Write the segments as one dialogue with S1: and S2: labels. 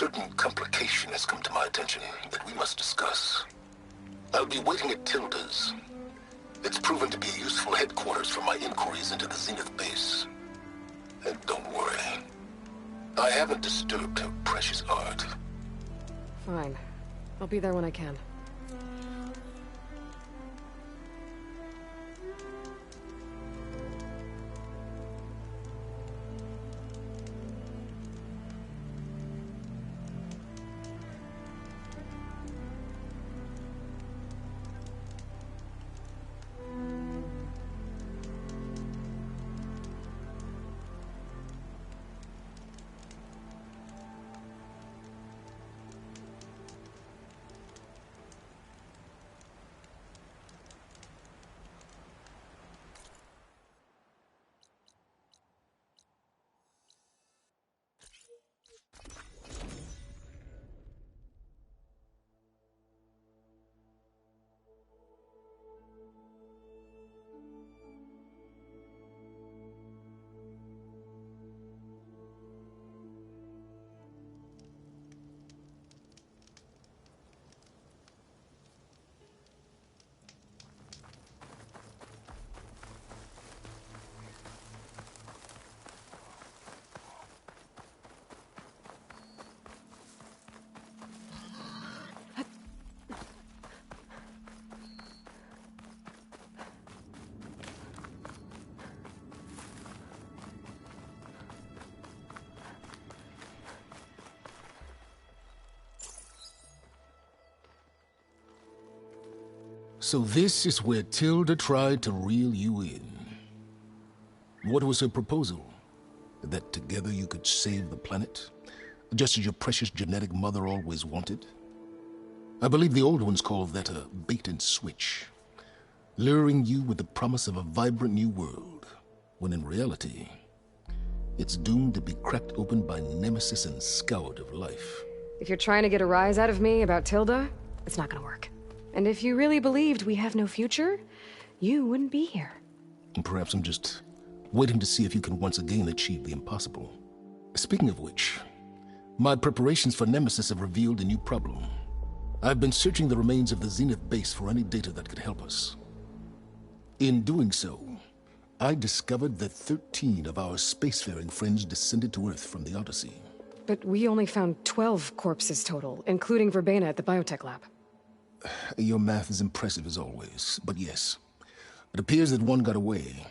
S1: certain complication has come to my attention that we must discuss. I'll be waiting at Tilda's. It's proven to be a useful headquarters for my inquiries into the Zenith base. And don't worry, I haven't disturbed her precious art.
S2: Fine. I'll be there when I can.
S1: So this is where Tilda tried to reel you in. What was her proposal? That together you could save the planet? Just as your precious genetic mother always wanted? I believe the old ones called that a bait and switch. Luring you with the promise of a vibrant new world, when in reality, it's doomed to be cracked open by Nemesis and scoured of life.
S2: If you're trying to get a rise out of me about Tilda, it's not gonna work. And if you really believed we have no future, you wouldn't be here.
S1: And perhaps I'm just waiting to see if you can once again achieve the impossible. Speaking of which, my preparations for Nemesis have revealed a new problem. I've been searching the remains of the Zenith base for any data that could help us. In doing so, I discovered that 13 of our spacefaring friends descended to Earth from the Odyssey.
S2: But we only found 12 corpses total, including Verbena at the biotech lab.
S1: Your math is impressive as always, but yes. It appears that one got away.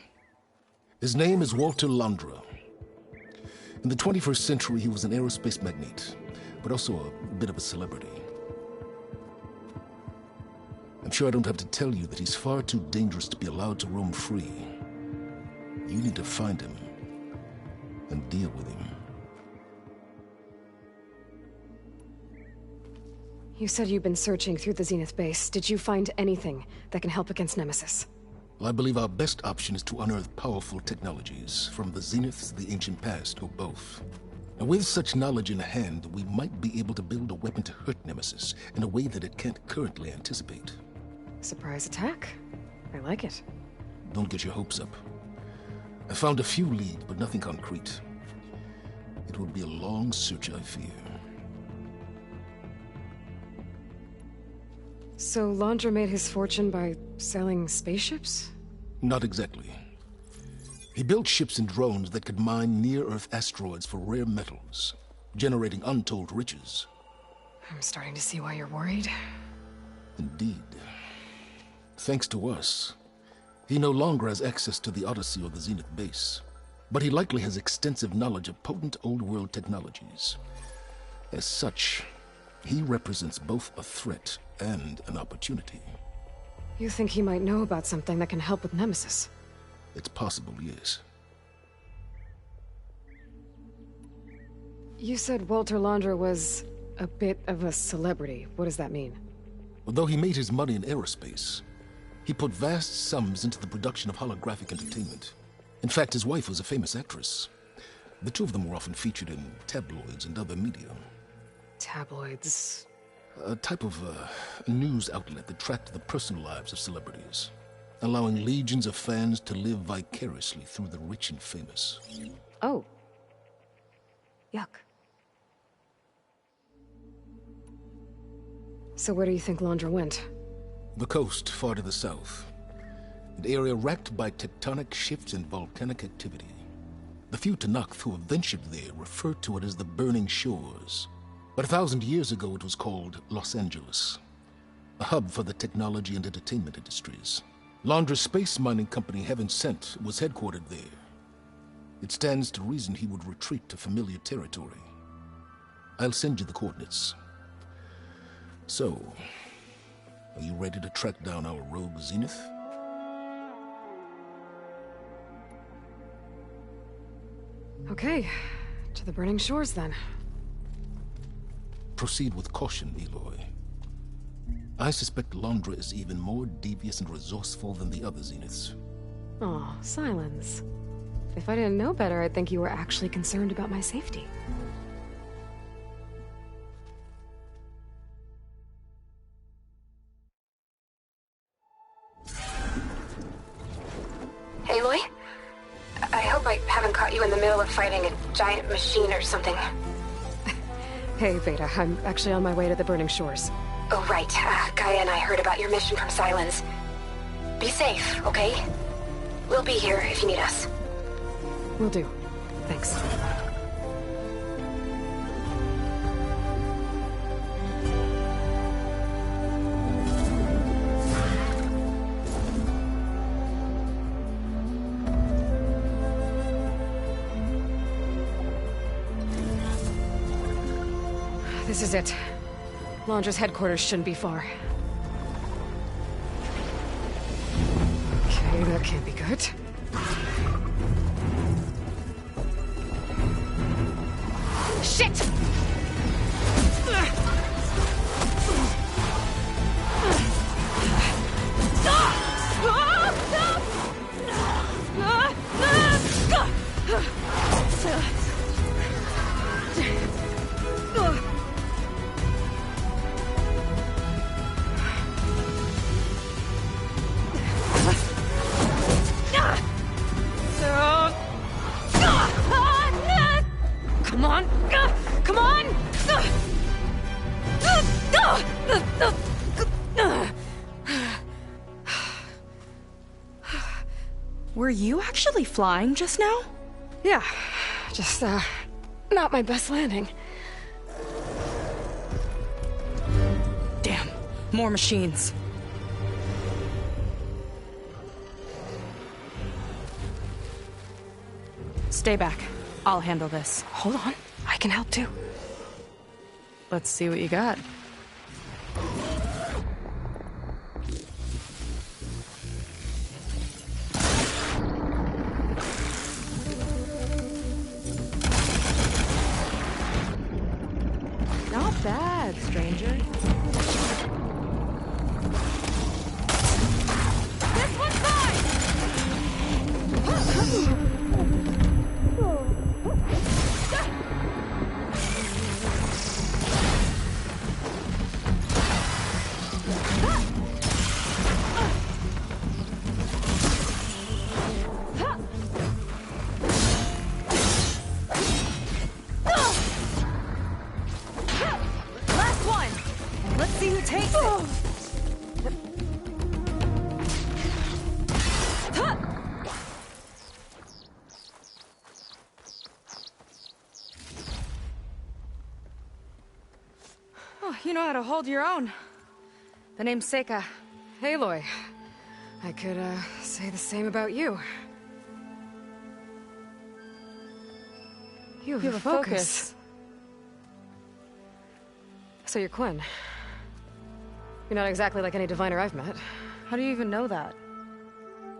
S1: His name is Walter Londra. In the 21st century, he was an aerospace magnate, but also a bit of a celebrity. I'm sure I don't have to tell you that he's far too dangerous to be allowed to roam free. You need to find him and deal with him.
S2: You said you've been searching through the Zenith base. Did you find anything that can help against Nemesis?
S1: Well, I believe our best option is to unearth powerful technologies, from the Zeniths, the ancient past, or both. And with such knowledge in hand, we might be able to build a weapon to hurt Nemesis in a way that it can't currently anticipate.
S2: Surprise attack? I like it.
S1: Don't get your hopes up. I found a few leads, but nothing concrete. It will be a long search, I fear.
S2: So Londra made his fortune by selling spaceships?
S1: Not exactly. He built ships and drones that could mine near-Earth asteroids for rare metals, generating untold riches.
S2: I'm starting to see why you're worried.
S1: Indeed. Thanks to us, he no longer has access to the Odyssey or the Zenith base, but he likely has extensive knowledge of potent old-world technologies. As such, he represents both a threat and an opportunity.
S2: You think he might know about something that can help with Nemesis?
S1: It's possible, yes.
S2: You said Walter Londra was a bit of a celebrity. What does that mean?
S1: Although he made his money in aerospace, he put vast sums into the production of holographic entertainment. In fact, his wife was a famous actress. The two of them were often featured in tabloids and other media.
S2: Tabloids?
S1: A type of news outlet that tracked the personal lives of celebrities, allowing legions of fans to live vicariously through the rich and famous.
S2: Oh. Yuck. So where do you think Londra went?
S1: The coast, far to the south. An area racked by tectonic shifts and volcanic activity. The few Tenakth who have ventured there refer to it as the Burning Shores. But 1,000 years ago it was called Los Angeles, a hub for the technology and entertainment industries. Londra's space mining company Heaven Sent was headquartered there. It stands to reason he would retreat to familiar territory. I'll send you the coordinates. So, are you ready to track down our rogue Zenith?
S2: Okay, to the Burning Shores then.
S1: Proceed with caution, Aloy. I suspect Londra is even more devious and resourceful than the other Zeniths.
S2: Oh, Silence. If I didn't know better, I'd think you were actually concerned about my safety.
S3: Aloy? I hope I haven't caught you in the middle of fighting a giant machine or something.
S2: Hey, Beta, I'm actually on my way to the Burning Shores.
S3: Oh, right. Gaia and I heard about your mission from Silence. Be safe, okay? We'll be here if you need us.
S2: Will do. Thanks. This is it. Londra's headquarters shouldn't be far. Okay, that can't be good. Shit! Come on! Come on!
S4: Were you actually flying just now?
S2: Yeah, just, not my best landing.
S4: Damn, more machines. Stay back. I'll handle this.
S2: Hold on, I can help too.
S4: Let's see what you got. Not bad, stranger. This one's mine! Last one! Let's see who takes it! Oh, you know how to hold your own. The name's Seika.
S2: Aloy, I could, say the same about you. You have a focus. So you're Quinn. You're not exactly like any diviner I've met.
S4: How do you even know that?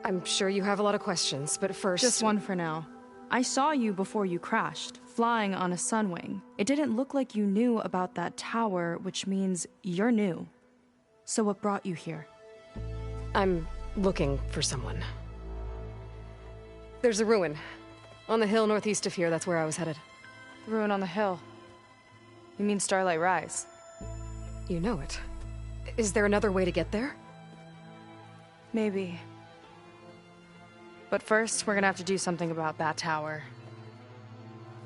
S2: I'm sure you have a lot of questions, but first...
S4: Just one for now. I saw you before you crashed, flying on a sunwing. It didn't look like you knew about that tower, which means you're new. So what brought you here?
S2: I'm looking for someone. There's a ruin. On the hill northeast of here, that's where I was headed.
S4: The ruin on the hill. You mean Starlight Rise?
S2: You know it. Is there another way to get there?
S4: Maybe. But first, we're gonna have to do something about that tower.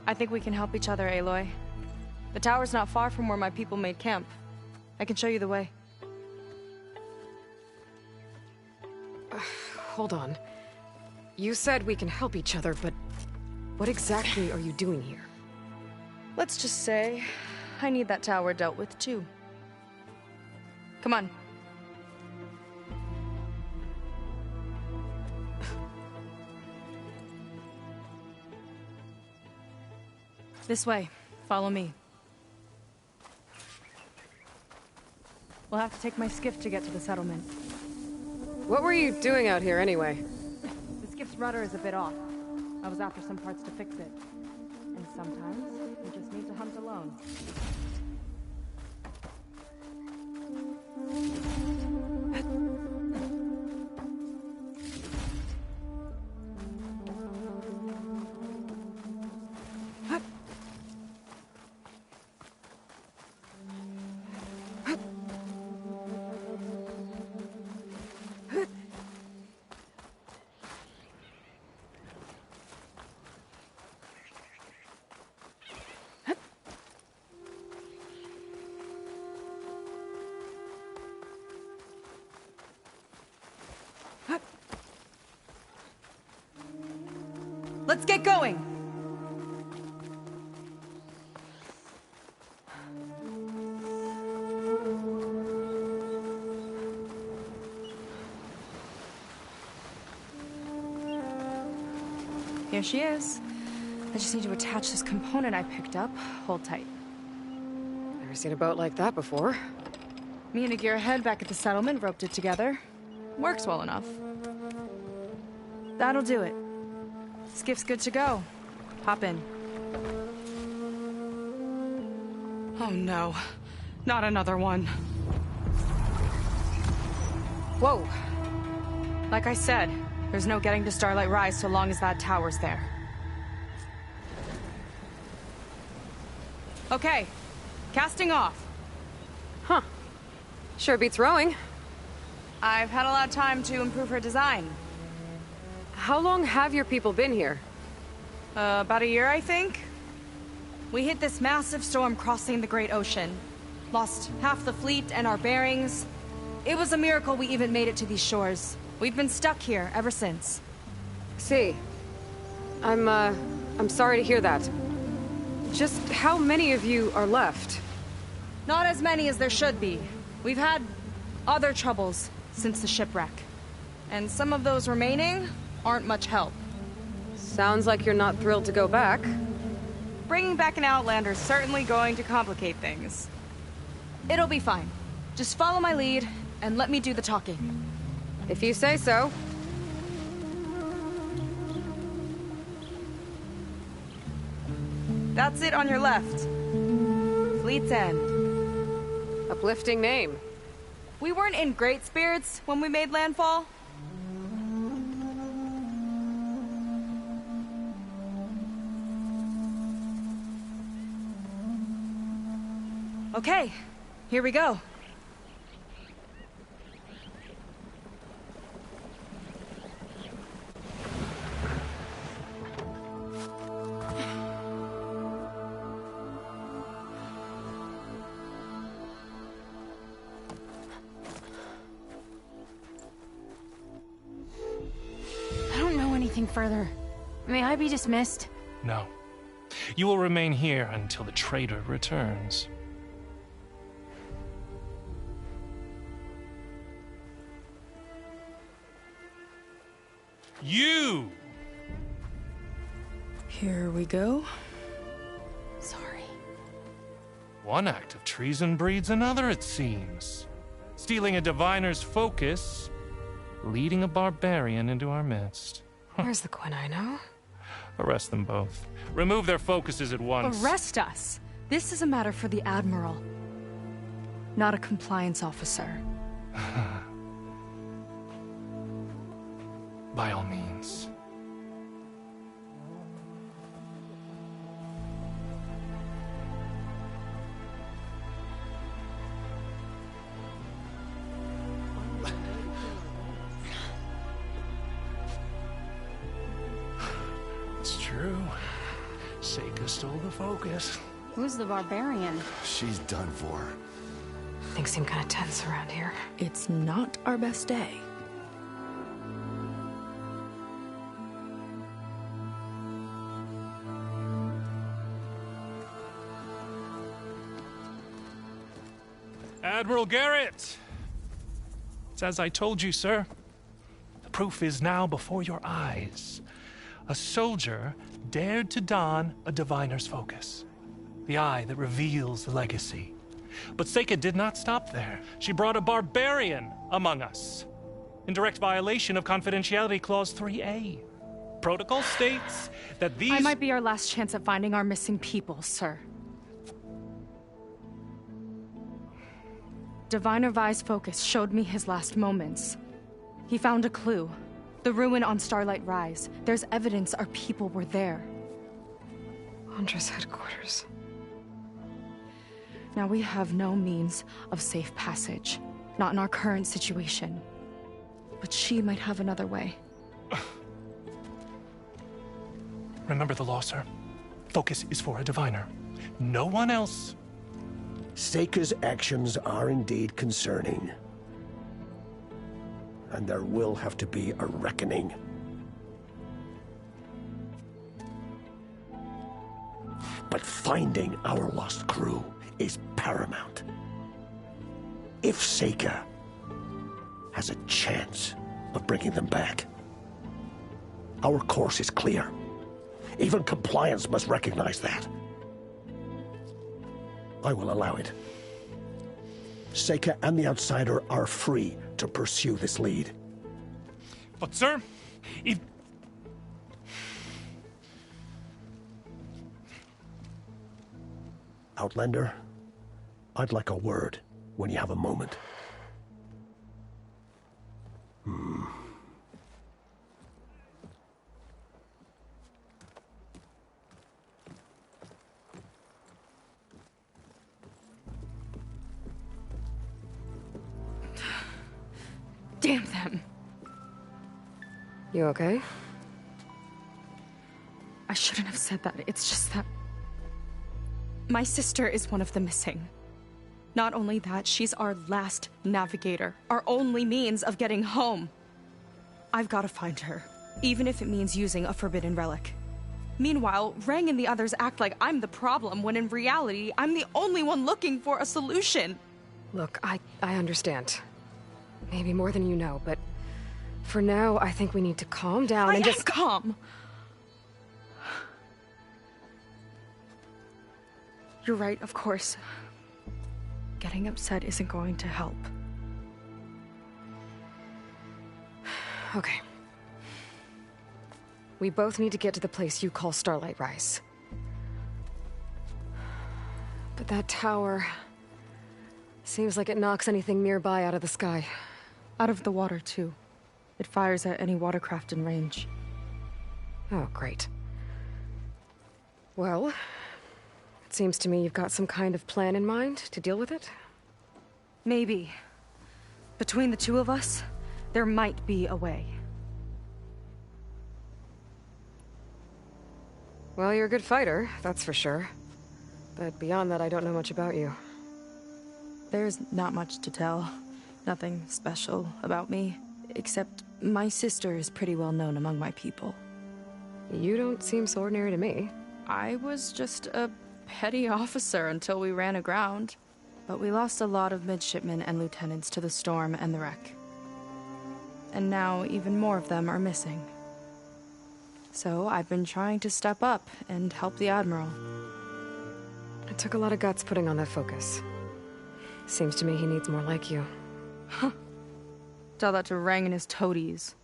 S4: I think we can help each other, Aloy. The tower's not far from where my people made camp. I can show you the way.
S2: Hold on. You said we can help each other, but what exactly are you doing here?
S4: Let's just say I need that tower dealt with too. Come on. This way. Follow me. We'll have to take my skiff to get to the settlement.
S2: What were you doing out here anyway?
S4: The skiff's rudder is a bit off. I was after some parts to fix it. And sometimes you just need to hunt alone. Let's get going! Here she is. I just need to attach this component I picked up. Hold tight.
S2: Never seen a boat like that before.
S4: Me and a gearhead back at the settlement roped it together. Works well enough. That'll do it. Skiff's good to go. Hop in. Oh no. Not another one. Whoa. Like I said, there's no getting to Starlight Rise so long as that tower's there. Okay. Casting off.
S2: Huh. Sure beats rowing.
S4: I've had a lot of time to improve her design.
S2: How long have your people been here?
S4: About a year, I think. We hit this massive storm crossing the Great Ocean. Lost half the fleet and our bearings. It was a miracle we even made it to these shores. We've been stuck here ever since.
S2: See. I'm sorry to hear that. Just how many of you are left?
S4: Not as many as there should be. We've had other troubles since the shipwreck. And some of those remaining aren't much help.
S2: Sounds like you're not thrilled to go back.
S4: Bringing back an Outlander's certainly going to complicate things. It'll be fine. Just follow my lead and let me do the talking.
S2: If you say so.
S4: That's it on your left. Fleet's End.
S2: Uplifting name.
S4: We weren't in great spirits when we made landfall. Okay, here we go.
S5: I don't know anything further. May I be dismissed?
S6: No. You will remain here until the trader returns. You!
S4: Here we go.
S5: Sorry.
S6: One act of treason breeds another, it seems. Stealing a diviner's focus, leading a barbarian into our midst.
S2: Where's the Quinn I know?
S6: Arrest them both. Remove their focuses at once.
S4: Arrest us! This is a matter for the Admiral, not a compliance officer.
S6: By all means. It's true. Seika stole the focus.
S5: Who's the barbarian?
S7: She's done for.
S2: Things seem kind of tense around here.
S5: It's not our best day.
S6: Admiral Garrett! It's as I told you, sir. The proof is now before your eyes. A soldier dared to don a diviner's focus, the eye that reveals the legacy. But Seika did not stop there. She brought a barbarian among us, in direct violation of Confidentiality Clause 3A. Protocol states that these—
S4: I might be our last chance at finding our missing people, sir. Diviner Vi's focus showed me his last moments. He found a clue. The ruin on Starlight Rise. There's evidence our people were there.
S2: Huntress headquarters.
S4: Now we have no means of safe passage. Not in our current situation. But she might have another way.
S6: Remember the law, sir. Focus is for a diviner. No one else.
S7: Seika's actions are indeed concerning. And there will have to be a reckoning. But finding our lost crew is paramount. If Seika has a chance of bringing them back, our course is clear. Even compliance must recognize that. I will allow it. Seika and the Outsider are free to pursue this lead.
S6: But, sir, if...
S7: Outlander, I'd like a word when you have a moment.
S4: Damn them.
S2: You okay?
S4: I shouldn't have said that. It's just that... my sister is one of the missing. Not only that, she's our last navigator. Our only means of getting home. I've got to find her. Even if it means using a forbidden relic. Meanwhile, Rang and the others act like I'm the problem, when in reality, I'm the only one looking for a solution.
S2: Look, I understand. Maybe more than you know, but for now, I think we need to calm down and just—
S4: calm. You're right, of course. Getting upset isn't going to help.
S2: Okay. We both need to get to the place you call Starlight Rise. But that tower... seems like it knocks anything nearby out of the sky.
S4: Out of the water, too. It fires at any watercraft in range.
S2: Oh, great. Well, it seems to me you've got some kind of plan in mind to deal with it.
S4: Maybe. Between the two of us, there might be a way.
S2: Well, you're a good fighter, that's for sure. But beyond that, I don't know much about you.
S5: There's not much to tell. Nothing special about me. Except my sister is pretty well known among my people.
S2: You don't seem so ordinary to me.
S5: I was just a petty officer until we ran aground. But we lost a lot of midshipmen and lieutenants to the storm and the wreck. And now even more of them are missing. So I've been trying to step up and help the Admiral.
S2: It took a lot of guts putting on that focus. Seems to me he needs more like you.
S5: Huh. Tell that to Rang and his toadies.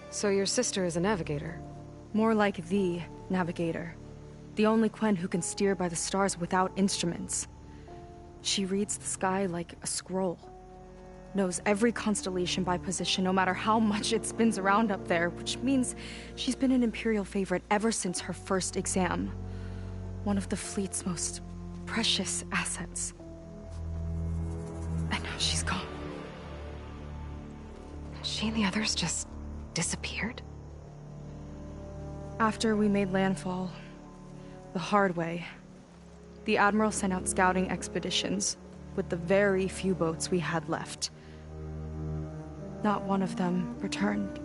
S2: So your sister is a navigator?
S4: More like the navigator. The only Quen who can steer by the stars without instruments. She reads the sky like a scroll. Knows every constellation by position, no matter how much it spins around up there, which means she's been an Imperial favorite ever since her first exam. One of the fleet's most precious assets. And now she's gone.
S2: She and the others just disappeared?
S4: After we made landfall,
S5: the hard way. The Admiral sent out scouting expeditions with the very few boats we had left. Not one of them returned.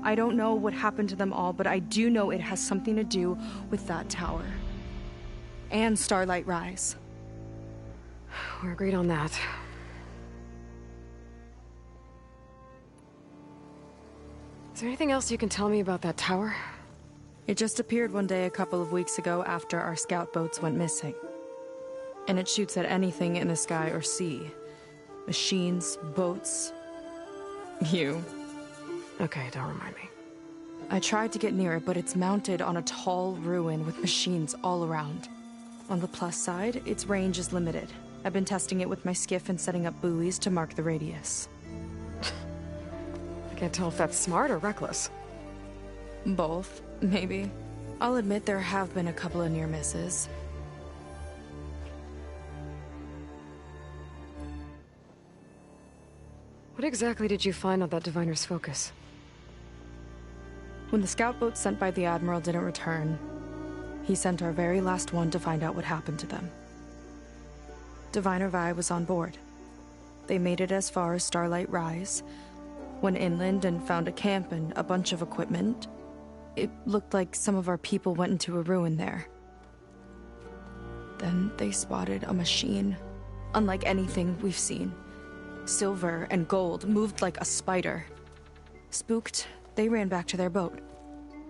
S5: I don't know what happened to them all, but I do know it has something to do with that tower. And Starlight Rise.
S2: We're agreed on that. Is there anything else you can tell me about that tower?
S5: It just appeared one day a couple of weeks ago after our scout boats went missing. And it shoots at anything in the sky or sea. Machines, boats. You.
S2: Okay, don't remind me.
S5: I tried to get near it, but it's mounted on a tall ruin with machines all around. On the plus side, its range is limited. I've been testing it with my skiff and setting up buoys to mark the radius.
S2: I can't tell if that's smart or reckless.
S5: Both, maybe. I'll admit there have been a couple of near misses.
S2: What exactly did you find on that Diviner's Focus?
S5: When the scout boat sent by the Admiral didn't return, he sent our very last one to find out what happened to them. Diviner Vi was on board. They made it as far as Starlight Rise, went inland and found a camp and a bunch of equipment. It looked like some of our people went into a ruin there. Then they spotted a machine, unlike anything we've seen. Silver and gold, moved like a spider. Spooked, they ran back to their boat.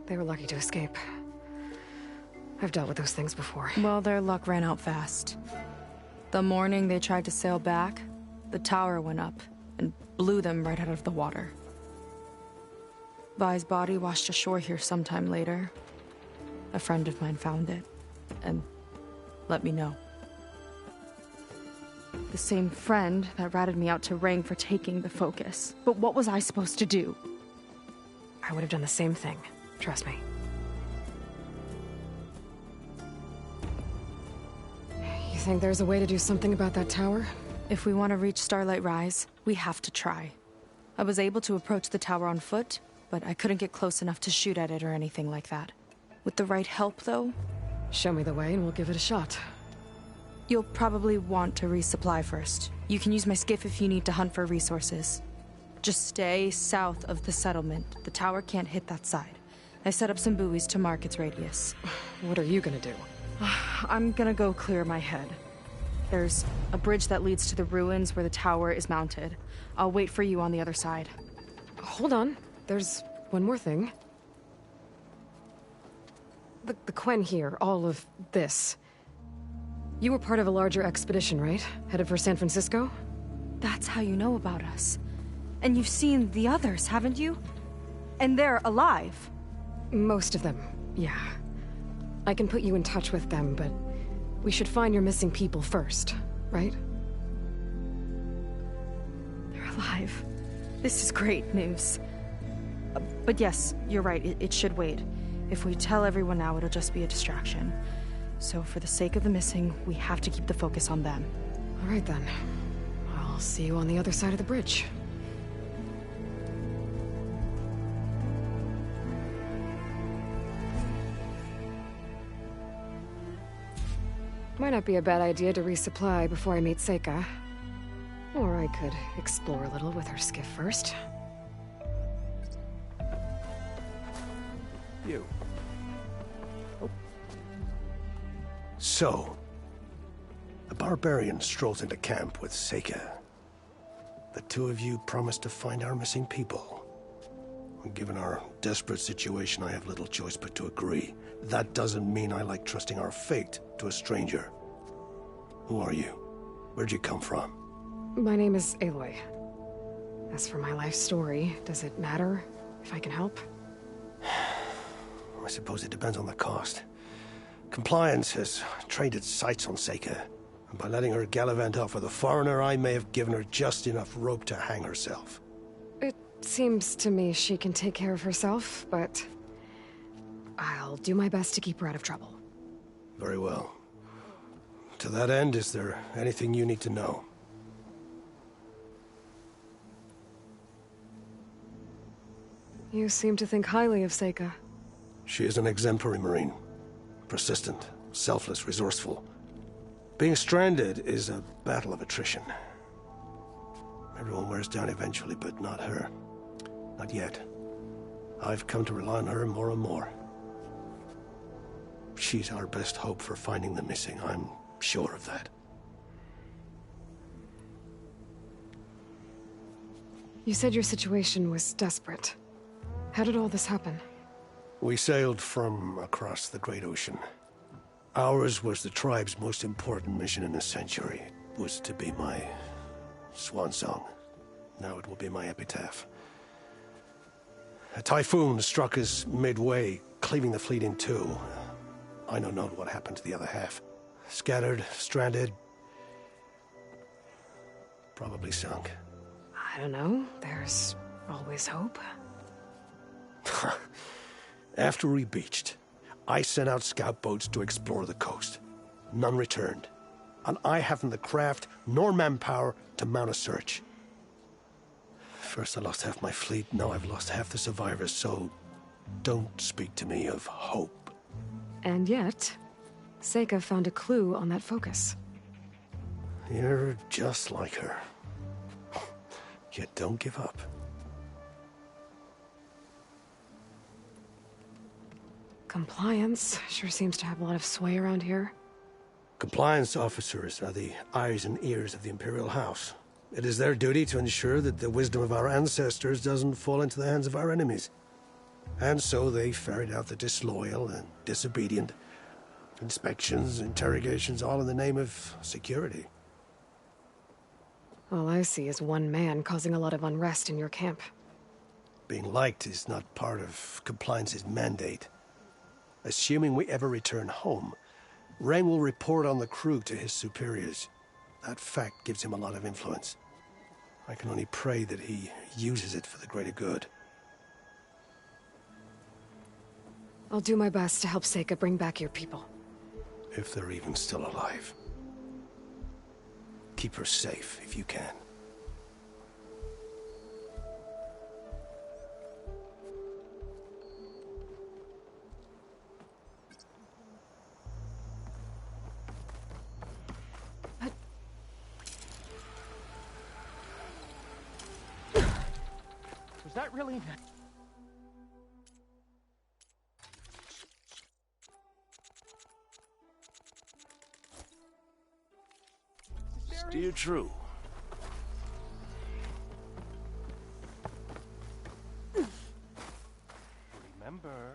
S2: They were lucky to escape. I've dealt with those things before.
S5: Well, their luck ran out fast. The morning they tried to sail back, the tower went up and blew them right out of the water. Vi's body washed ashore here sometime later. A friend of mine found it and let me know. The same friend that ratted me out to Rang for taking the Focus. But what was I supposed to do?
S2: I would have done the same thing. Trust me. You think there's a way to do something about that tower?
S5: If we want to reach Starlight Rise, we have to try. I was able to approach the tower on foot, but I couldn't get close enough to shoot at it or anything like that. With the right help, though...
S2: Show me the way and we'll give it a shot.
S5: You'll probably want to resupply first. You can use my skiff if you need to hunt for resources. Just stay south of the settlement. The tower can't hit that side. I set up some buoys to mark its radius.
S2: What are you gonna do?
S5: I'm gonna go clear my head. There's a bridge that leads to the ruins where the tower is mounted. I'll wait for you on the other side.
S2: Hold on. There's one more thing. The Quen here, all of this. You were part of a larger expedition, right? Headed for San Francisco?
S5: That's how you know about us. And you've seen the others, haven't you? And they're alive.
S2: Most of them, yeah. I can put you in touch with them, but we should find your missing people first, right?
S5: They're alive. This is great news. But yes, you're right, it should wait. If we tell everyone now, it'll just be a distraction. So for the sake of the missing, we have to keep the focus on them.
S2: All right then. I'll see you on the other side of the bridge. Might not be a bad idea to resupply before I meet Seika. Or I could explore a little with her skiff first.
S7: You. Oh. So, the barbarian strolls into camp with Seika. The two of you promised to find our missing people. Given our desperate situation, I have little choice but to agree. That doesn't mean I like trusting our fate to a stranger. Who are you? Where'd you come from?
S2: My name is Aloy. As for my life story, does it matter if I can help?
S7: I suppose it depends on the cost. Compliance has trained its sights on Seika, and by letting her gallivant off with a foreigner, I may have given her just enough rope to hang herself.
S2: It seems to me she can take care of herself, but I'll do my best to keep her out of trouble.
S7: Very well. To that end, is there anything you need to know?
S2: You seem to think highly of Seika.
S7: She is an exemplary Marine. Persistent, selfless, resourceful. Being stranded is a battle of attrition. Everyone wears down eventually, but not her. Not yet. I've come to rely on her more and more. She's our best hope for finding the missing, I'm sure of that.
S2: You said your situation was desperate. How did all this happen?
S7: We sailed from across the Great Ocean. Ours was the tribe's most important mission in a century. It was to be my swan song. Now it will be my epitaph. A typhoon struck us midway, cleaving the fleet in two. I know not what happened to the other half. Scattered, stranded, probably sunk.
S2: I don't know. There's always hope.
S7: After we beached, I sent out scout boats to explore the coast. None returned. And I haven't the craft nor manpower to mount a search. First I lost half my fleet, now I've lost half the survivors, so don't speak to me of hope.
S2: And yet, Seika found a clue on that focus.
S7: You're just like her. Yet don't give up.
S2: Compliance sure seems to have a lot of sway around here.
S7: Compliance officers are the eyes and ears of the Imperial House. It is their duty to ensure that the wisdom of our ancestors doesn't fall into the hands of our enemies. And so they ferret out the disloyal and disobedient. Inspections, interrogations, all in the name of security.
S2: All I see is one man causing a lot of unrest in your camp.
S7: Being liked is not part of Compliance's mandate. Assuming we ever return home, Rain will report on the crew to his superiors. That fact gives him a lot of influence. I can only pray that he uses it for the greater good.
S2: I'll do my best to help Seika bring back your people.
S7: If they're even still alive. Keep her safe if you can.
S8: Was that really...
S7: Steer true.
S8: Remember,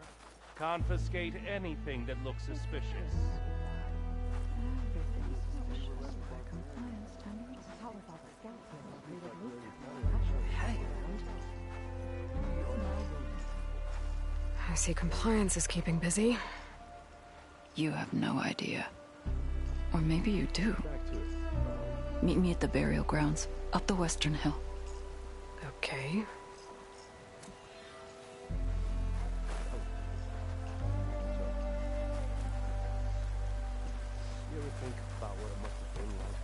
S8: confiscate anything that looks suspicious.
S2: I see Compliance is keeping busy.
S9: You have no idea. Or maybe you do. Meet me at the burial grounds, up the western hill.
S2: Okay.
S8: You ever think about what it must have been like?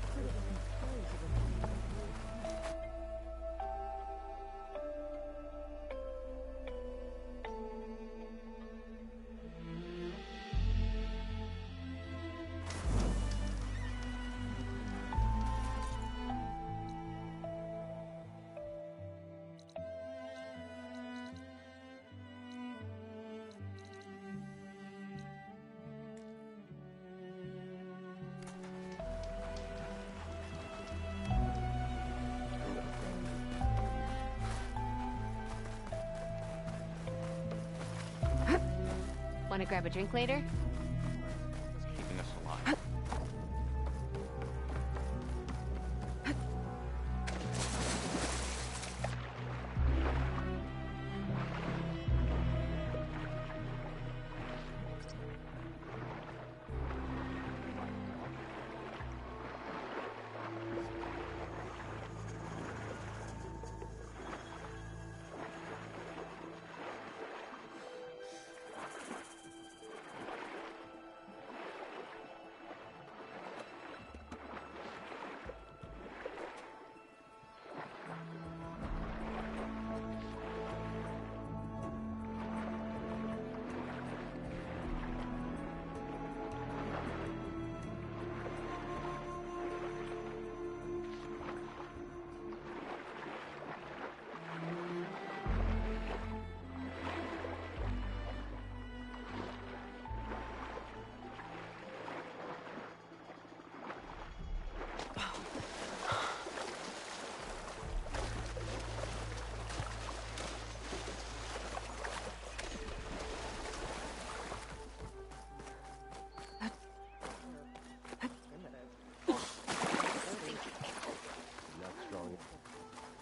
S10: Want to grab a drink later?
S8: Keeping us alive.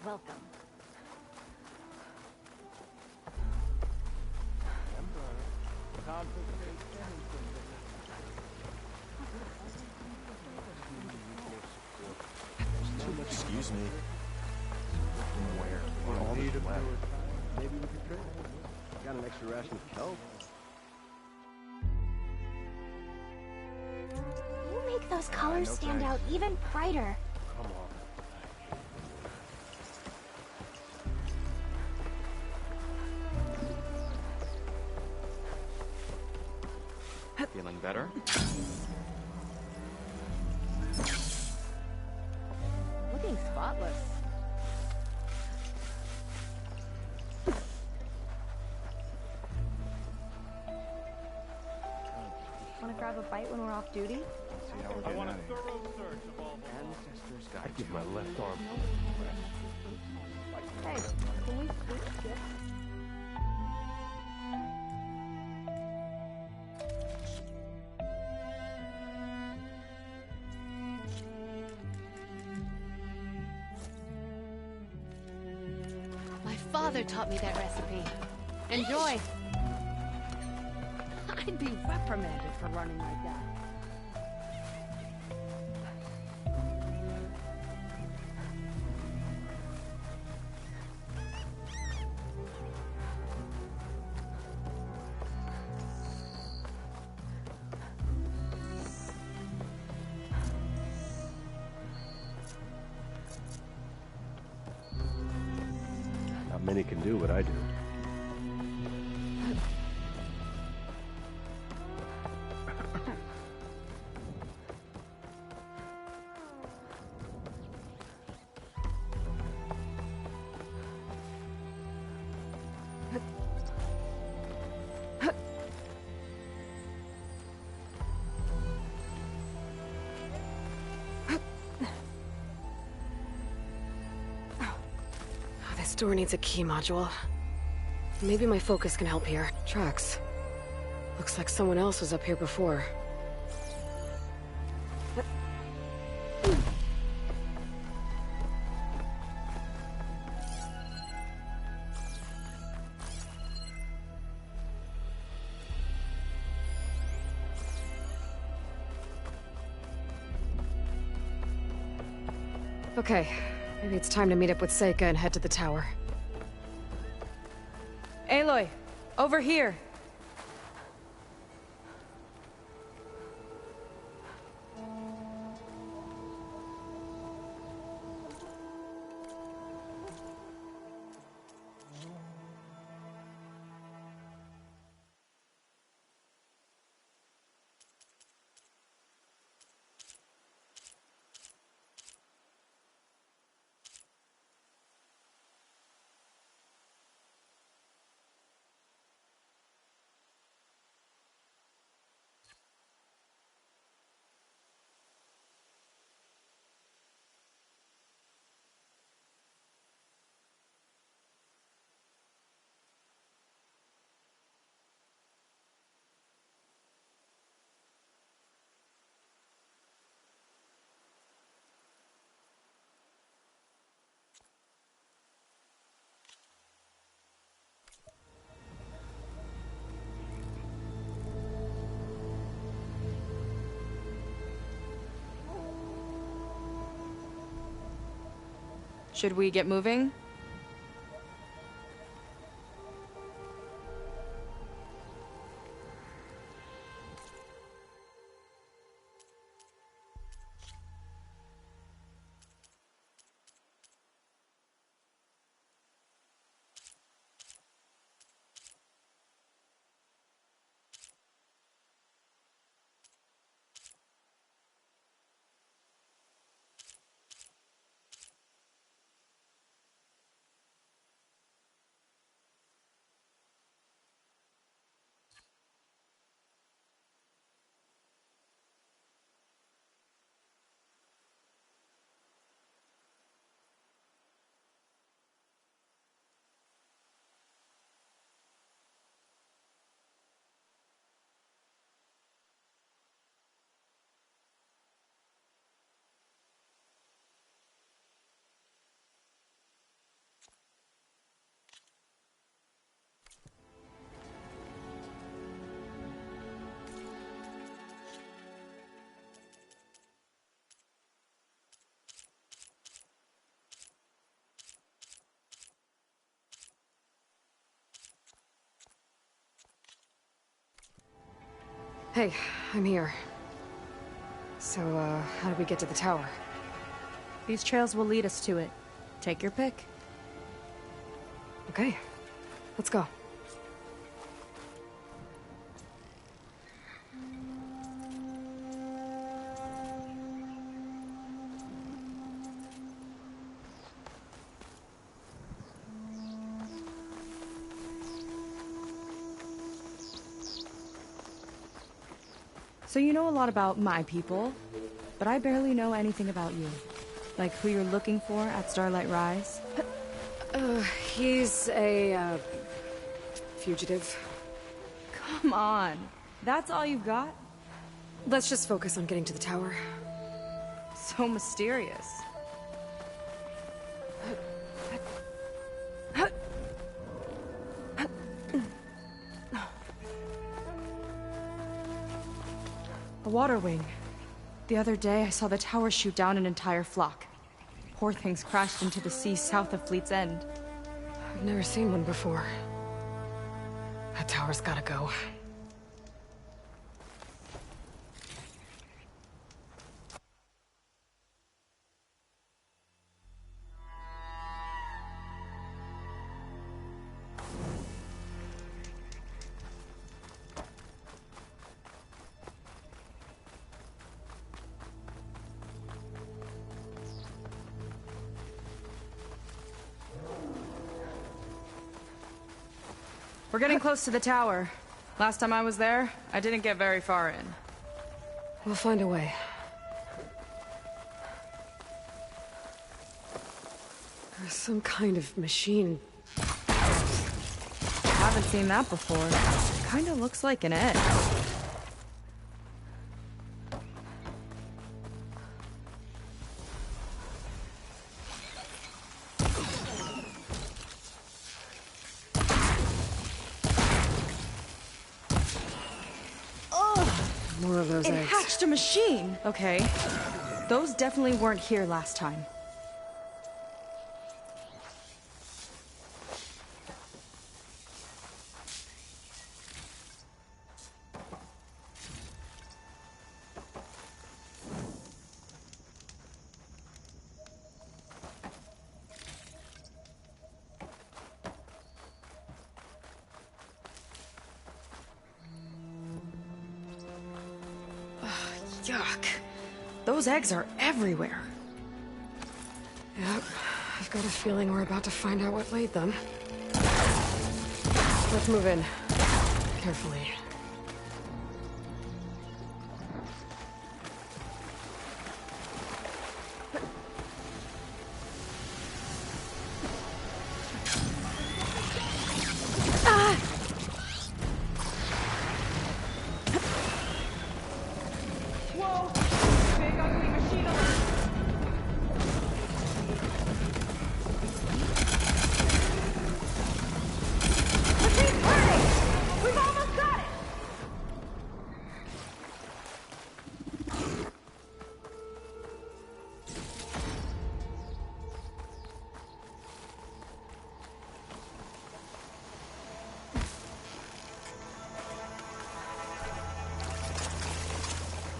S11: Welcome.
S12: Excuse me.
S8: Where? All need left. Maybe we could trade. Got an extra ration of kelp.
S13: You make those colors stand out even brighter.
S8: Come on.
S14: Feeling better?
S11: Looking spotless. Want to grab a bite when we're off duty?
S8: I want a thorough search of all the ancestors' guide. I give my left arm.
S11: Hey, can we switch shifts?
S10: My father taught me that recipe. Enjoy.
S11: I'd be reprimanded for running like that.
S8: Not many can do what I do.
S2: This door needs a key module. Maybe my focus can help here. Tracks. Looks like someone else was up here before. Okay, maybe it's time to meet up with Seika and head to the tower.
S4: Aloy, over here.
S5: Should we get moving?
S2: Hey, I'm here. So, how do we get to the tower?
S5: These trails will lead us to it. Take your pick.
S2: Okay, let's go.
S5: So you know a lot about my people, but I barely know anything about you. Like who you're looking for at Starlight Rise?
S2: He's a, fugitive.
S5: Come on. That's all you've got?
S2: Let's just focus on getting to the tower.
S5: So mysterious. A water wing. The other day, I saw the tower shoot down an entire flock. Poor things crashed into the sea south of Fleet's End.
S2: I've never seen one before. That tower's gotta go.
S5: We're getting close to the tower. Last time I was there, I didn't get very far in.
S2: We'll find a way. There's some kind of machine.
S5: Haven't seen that before. Kinda looks like an edge.
S2: More of those
S5: It
S2: eggs.
S5: hatched a machine! Okay. Those definitely weren't here last time. Yuck. Those eggs are everywhere.
S2: Yep. I've got a feeling we're about to find out what laid them. Let's move in. Carefully.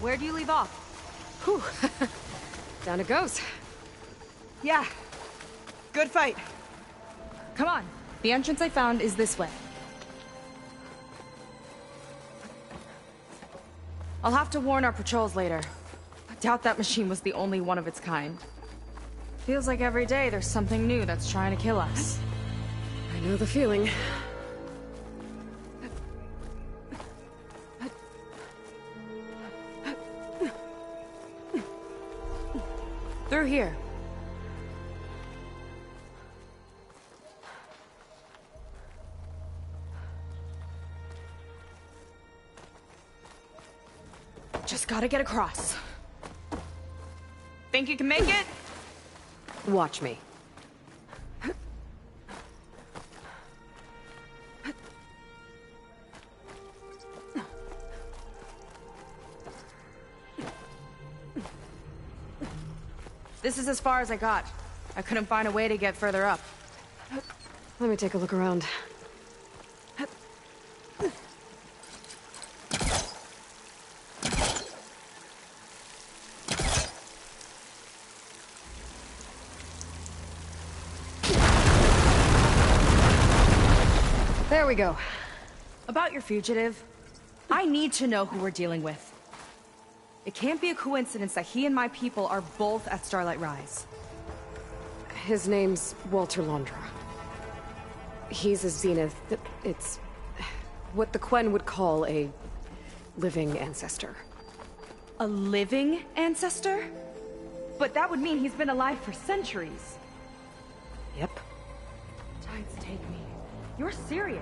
S5: Where'd you leave off?
S2: Whew. Down it goes.
S5: Yeah. Good fight. Come on. The entrance I found is this way. I'll have to warn our patrols later. I doubt that machine was the only one of its kind. Feels like every day there's something new that's trying to kill us.
S2: I know the feeling.
S5: Through here. Just gotta get across. Think you can make it?
S2: Watch me.
S5: This is as far as I got. I couldn't find a way to get further up.
S2: Let me take a look around. There we go.
S4: About your fugitive, I need to know who we're dealing with. It can't be a coincidence that he and my people are both at Starlight Rise.
S2: His name's Walter Londra. He's a Zenith. It's what the Quen would call a living ancestor.
S4: A living ancestor? But that would mean he's been alive for centuries.
S2: Yep.
S4: Tides take me. You're serious.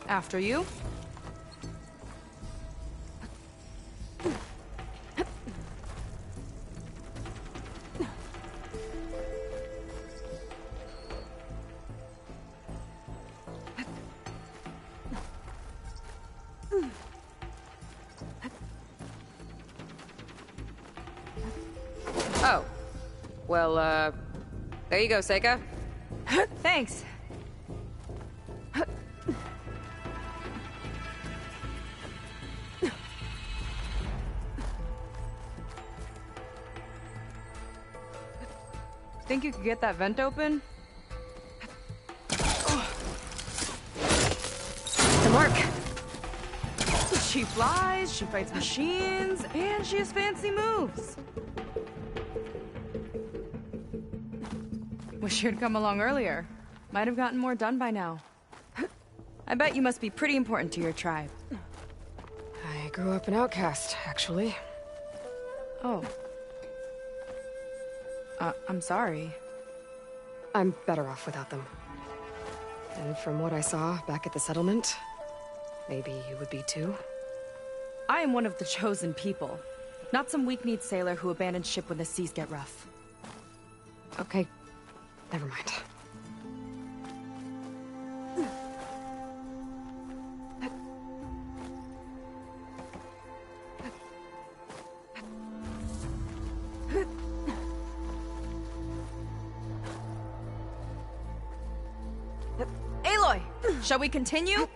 S4: After you.
S2: Oh. Well, there you go, Seika.
S4: Thanks. Think you could get that vent open?
S2: The mark.
S4: She flies, she fights machines, and she has fancy moves. Wish you'd come along earlier. Might have gotten more done by now. I bet you must be pretty important to your tribe.
S2: I grew up an outcast, actually.
S4: Oh. I'm sorry.
S2: I'm better off without them. And from what I saw back at the settlement, maybe you would be too?
S4: I am one of the chosen people. Not some weak-kneed sailor who abandons ship when the seas get rough.
S2: Okay. Never mind.
S4: Aloy, shall we continue?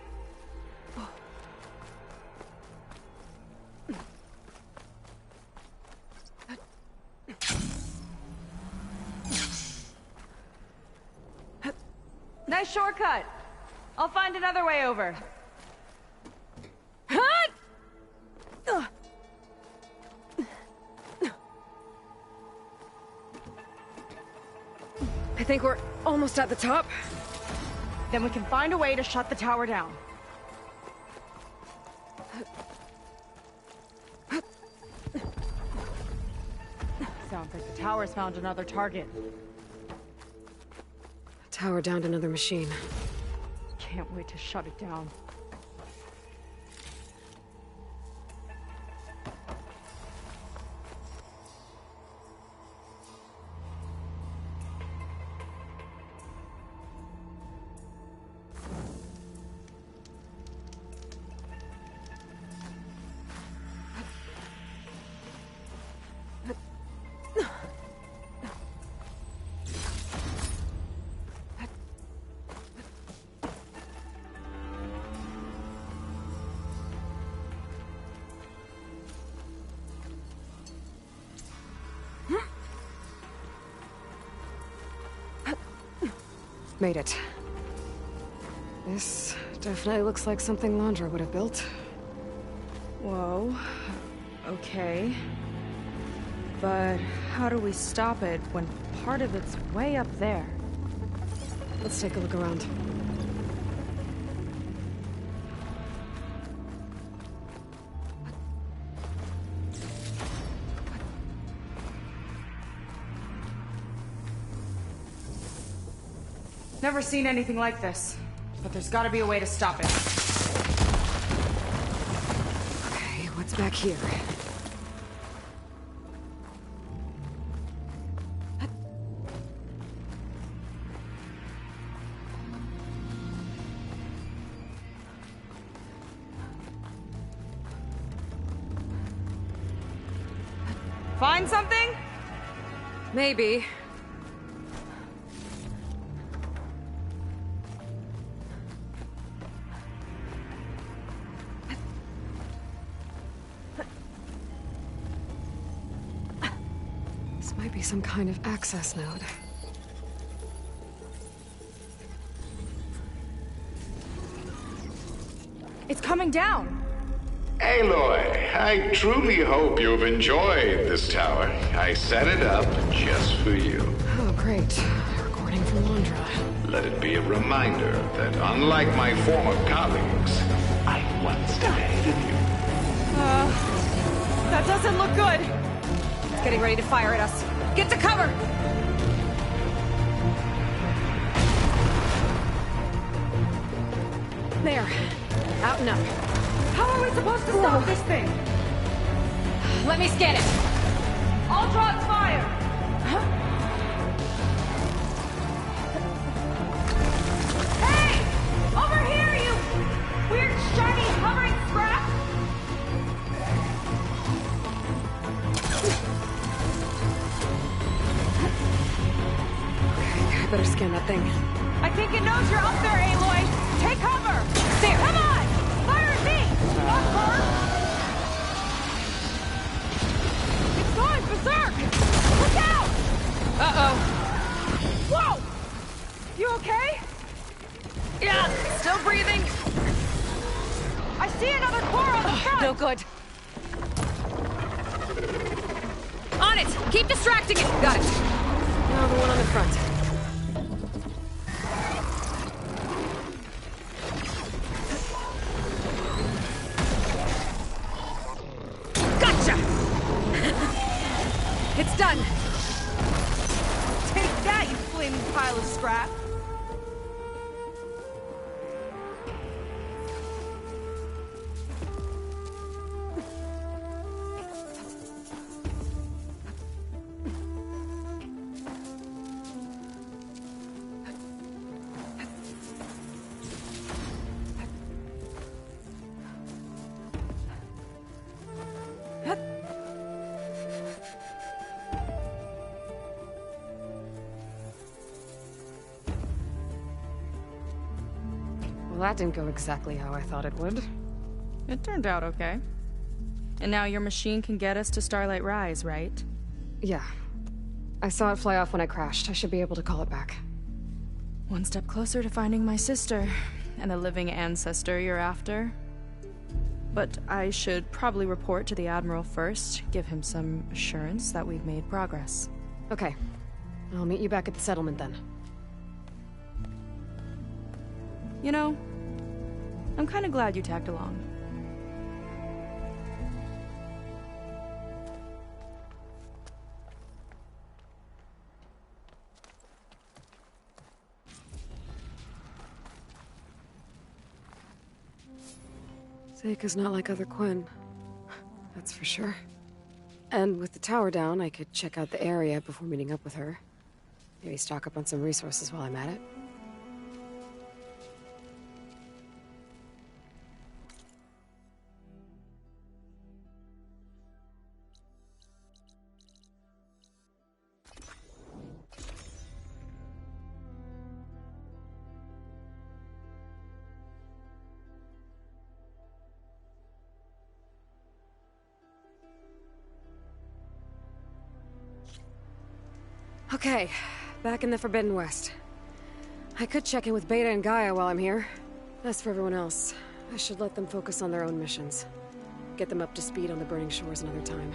S4: Nice shortcut. I'll find another way over.
S2: I think we're almost at the top.
S4: Then we can find a way to shut the tower down. Sounds like the tower's found another target.
S2: Tower downed another machine.
S4: Can't wait to shut it down.
S2: Made it. This definitely looks like something Londra would have built.
S4: Whoa. Okay. But how do we stop it when part of it's way up there?
S2: Let's take a look around.
S4: Never seen anything like this, but there's gotta be a way to stop it.
S2: Okay, what's back here?
S4: Find something?
S2: Maybe. This might be some kind of access node.
S4: It's coming down.
S14: Aloy, I truly hope you've enjoyed this tower. I set it up just for you.
S2: Oh, great. Recording from Londra.
S14: Let it be a reminder that unlike my former colleagues, I once hated you.
S4: That doesn't look good. It's getting ready to fire at us. Get to cover!
S2: There. Out and up.
S4: How are we supposed to stop this thing?
S2: Let me scan it.
S4: All drops fire! Hey! Over here, you weird, shiny, hovering scrap!
S2: Okay, I better scan that thing.
S4: I think it knows you're up there, Aloy! Take cover!
S2: There!
S4: Come on! Fire at me! Not her! It's going berserk! Look out!
S2: Uh-oh.
S4: Whoa! You okay?
S2: Yeah, still breathing.
S4: I see another core on the front!
S2: No good. On it! Keep distracting it! Got it. Now the one on the front. It's done!
S4: Take that, you flaming pile of scrap!
S2: Well, that didn't go exactly how I thought it would.
S5: It turned out okay. And now your machine can get us to Starlight Rise, right?
S2: Yeah. I saw it fly off when I crashed. I should be able to call it back.
S5: One step closer to finding my sister, and the living ancestor you're after. But I should probably report to the Admiral first, give him some assurance that we've made progress.
S2: Okay. I'll meet you back at the settlement then.
S5: You know, I'm kinda glad you tagged along.
S2: Seika's not like other Quen. That's for sure. And with the tower down, I could check out the area before meeting up with her. Maybe stock up on some resources while I'm at it. Okay, back in the Forbidden West. I could check in with Beta and Gaia while I'm here. As for everyone else, I should let them focus on their own missions. Get them up to speed on the Burning Shores another time.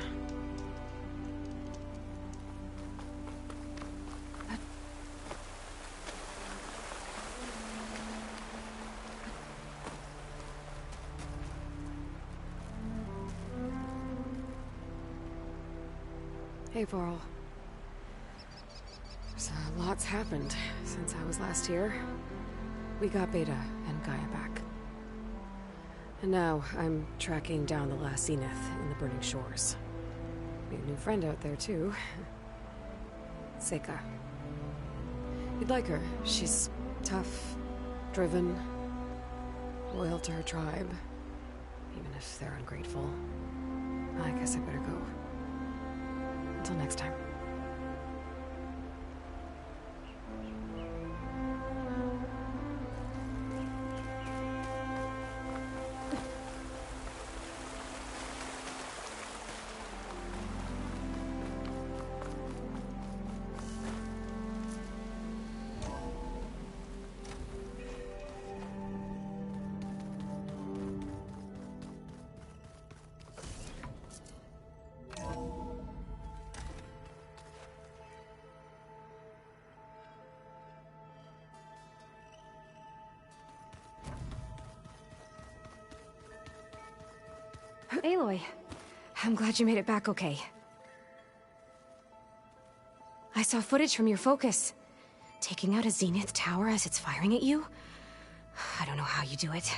S2: Hey, Varl. So, lots happened since I was last here. We got Beta and Gaia back. And now I'm tracking down the last Zenith in the Burning Shores. Made a new friend out there, too. Seika. You'd like her. She's tough, driven, loyal to her tribe. Even if they're ungrateful. I guess I better go. Until next time. Aloy, I'm glad you made it back okay. I saw footage from your focus. Taking out a Zenith tower as it's firing at you? I don't know how you do it.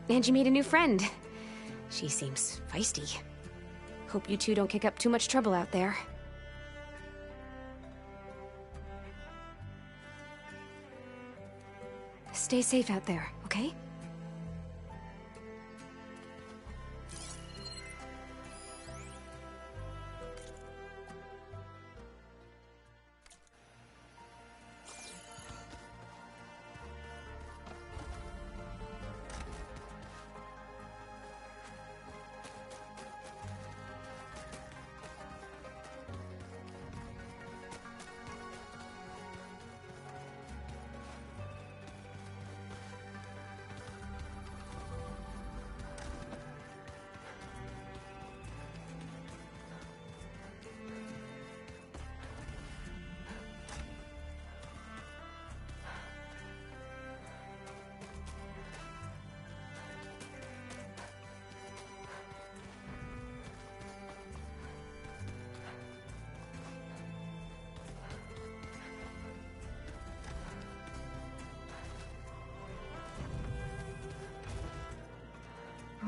S2: And you made a new friend. She seems feisty. Hope you two don't kick up too much trouble out there. Stay safe out there, okay?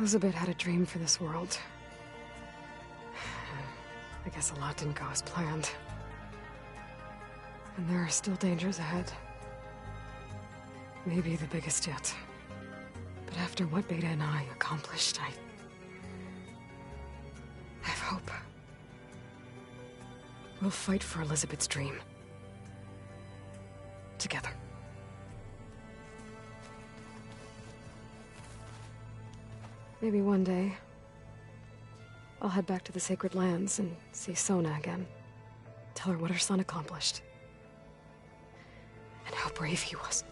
S2: Elizabeth had a dream for this world. I guess a lot didn't go as planned. And there are still dangers ahead. Maybe the biggest yet. But after what Beta and I accomplished, I have hope. We'll fight for Elizabeth's dream. Together. Maybe one day, I'll head back to the Sacred Lands and see Sona again. Tell her what her son accomplished. And how brave he was.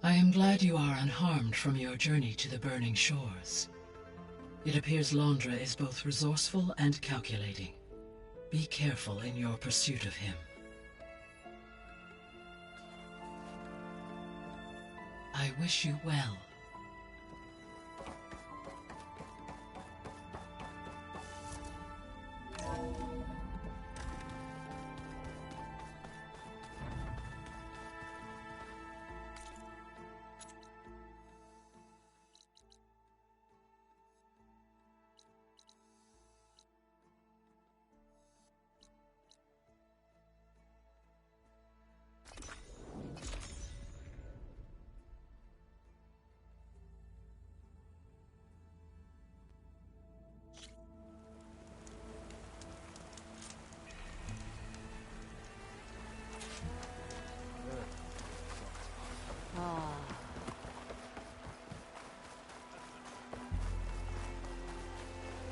S15: I am glad you are unharmed from your journey to the Burning Shores. It appears Londra is both resourceful and calculating. Be careful in your pursuit of him. I wish you well.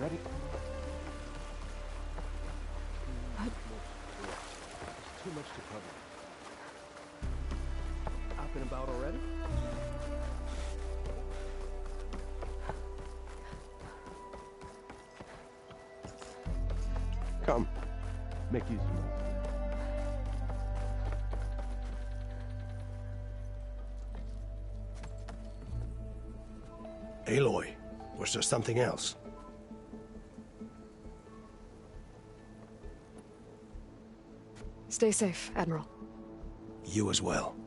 S8: Ready?
S2: What?
S8: Too much to cover. Up and about already? Come. Make use of it.
S7: Aloy, was there something else?
S2: Stay safe, Admiral.
S7: You as well.